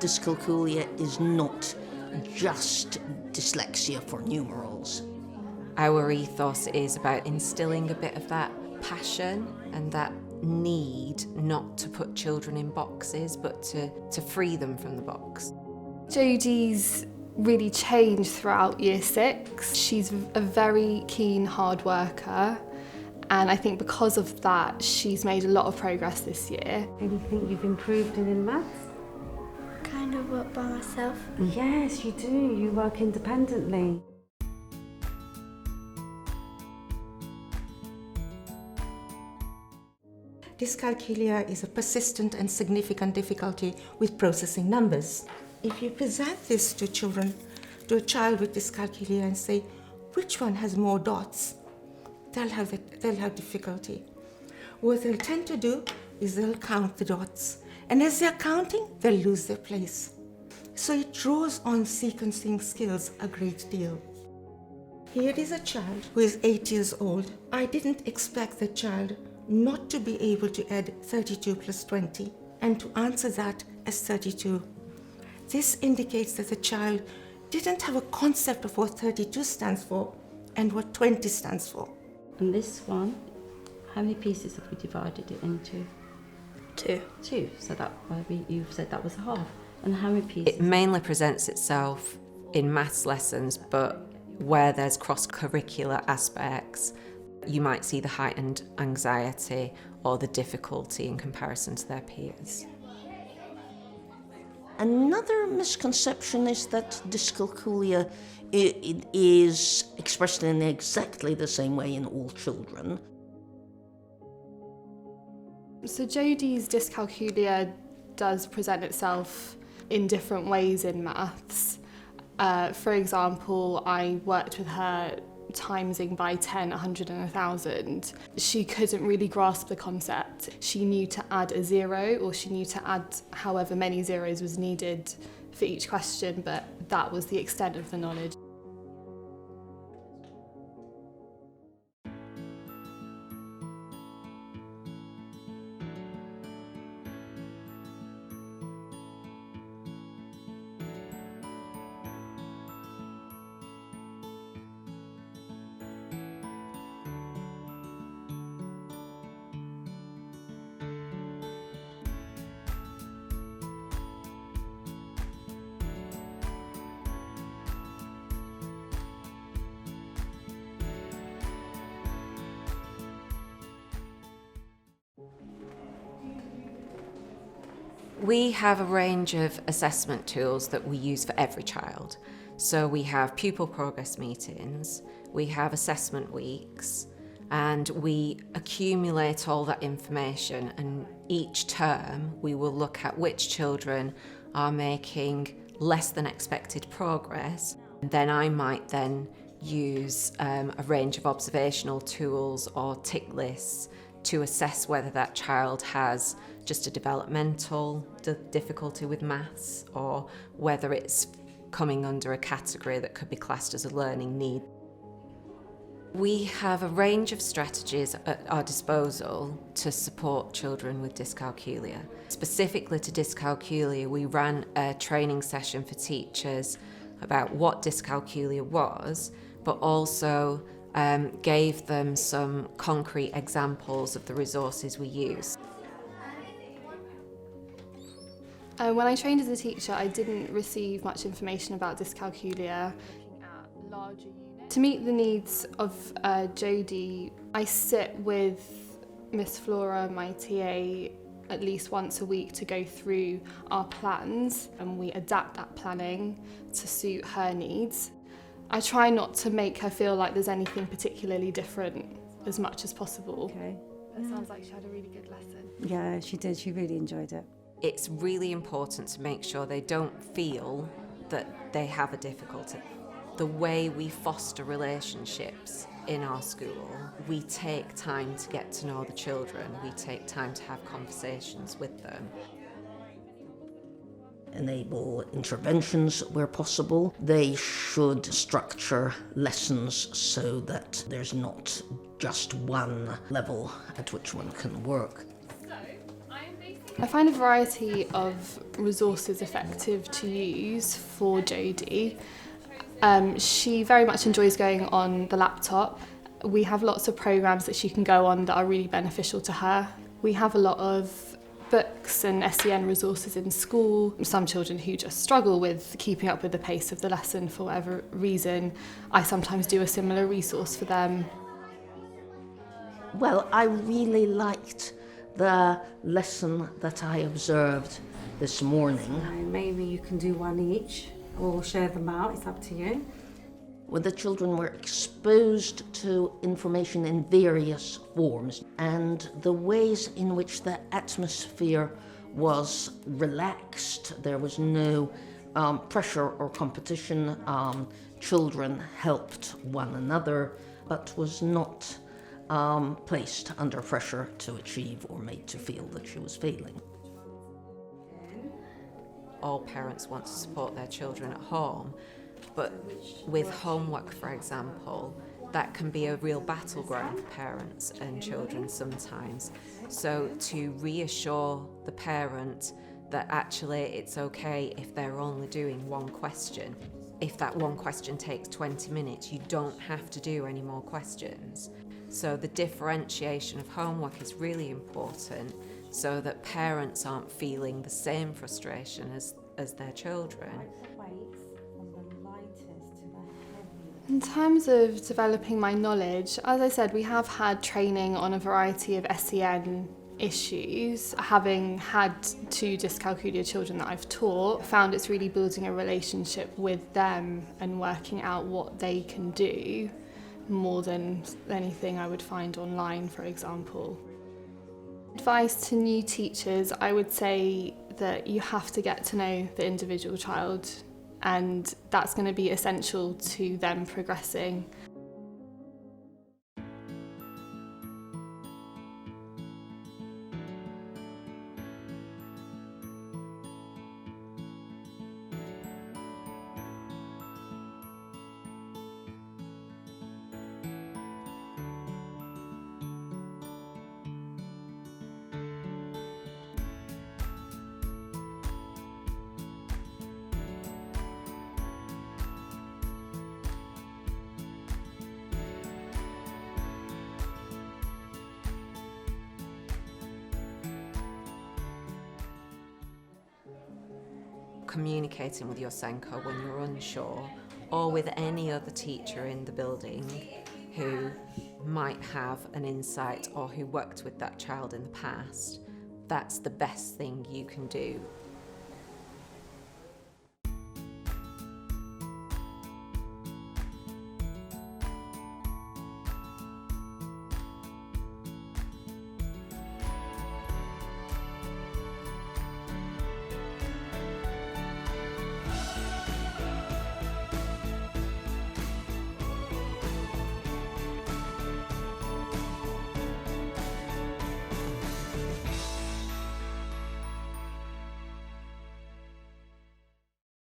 dyscalculia is not just dyslexia for numerals. Our ethos is about instilling a bit of that passion and that need not to put children in boxes, but to free them from the box. Jodie's really changed throughout year 6. She's a very keen hard worker, and I think because of that she's made a lot of progress this year. Anything you've improved in maths? Kind of work by myself. Yes, you do. You work independently. Dyscalculia is a persistent and significant difficulty with processing numbers. If you present this to a child with dyscalculia and say, which one has more dots, they'll have difficulty. What they'll tend to do is they'll count the dots. And as they're counting, they'll lose their place. So it draws on sequencing skills a great deal. Here is a child who is 8 years old. I didn't expect the child not to be able to add 32 plus 20 and to answer that as 32. This indicates that the child didn't have a concept of what 32 stands for and what 20 stands for. And this one, how many pieces have we divided it into? 2. 2. So that you've said that was a half. And how many pieces? It mainly presents itself in maths lessons, but where there's cross-curricular aspects, you might see the heightened anxiety or the difficulty in comparison to their peers. Another misconception is that dyscalculia it is expressed in exactly the same way in all children. So Jodie's dyscalculia does present itself in different ways in maths. For example, I worked with her timesing by 10, 100 and 1,000. She couldn't really grasp the concept. She knew to add a 0, or she knew to add however many zeros was needed for each question, but that was the extent of the knowledge. We have a range of assessment tools that we use for every child. So we have pupil progress meetings, we have assessment weeks, and we accumulate all that information, and each term we will look at which children are making less than expected progress. And then I might then use a range of observational tools or tick lists to assess whether that child has just a developmental difficulty with maths, or whether it's coming under a category that could be classed as a learning need. We have a range of strategies at our disposal to support children with dyscalculia. Specifically to dyscalculia, we ran a training session for teachers about what dyscalculia was, but also gave them some concrete examples of the resources we use. When I trained as a teacher, I didn't receive much information about dyscalculia. To meet the needs of Jodie, I sit with Miss Flora, my TA, at least once a week to go through our plans, and we adapt that planning to suit her needs. I try not to make her feel like there's anything particularly different as much as possible. Okay. It sounds like she had a really good lesson. Yeah, she did. She really enjoyed it. It's really important to make sure they don't feel that they have a difficulty. The way we foster relationships in our school, we take time to get to know the children, we take time to have conversations with them. Enable interventions where possible. They should structure lessons so that there's not just one level at which one can work. So, I am I find a variety of resources effective to use for Jodie. She very much enjoys going on the laptop. We have lots of programs that she can go on that are really beneficial to her. We have a lot of books and SEN resources in school. Some children who just struggle with keeping up with the pace of the lesson for whatever reason, I sometimes do a similar resource for them. Well, I really liked the lesson that I observed this morning. Maybe you can do one each or share them out, it's up to you. Where the children were exposed to information in various forms, and the ways in which the atmosphere was relaxed. There was no pressure or competition. Children helped one another, but was not placed under pressure to achieve or made to feel that she was failing. All parents want to support their children at home, but with homework, for example, that can be a real battleground for parents and children sometimes. So to reassure the parent that actually it's okay if they're only doing one question. If that one question takes 20 minutes, you don't have to do any more questions. So the differentiation of homework is really important so that parents aren't feeling the same frustration as their children. In terms of developing my knowledge, as I said, we have had training on a variety of SEN issues. Having had 2 dyscalculia children that I've taught, found it's really building a relationship with them and working out what they can do more than anything I would find online, for example. Advice to new teachers, I would say that you have to get to know the individual child, and that's going to be essential to them progressing. Communicating with your Senko when you're unsure, or with any other teacher in the building who might have an insight or who worked with that child in the past, that's the best thing you can do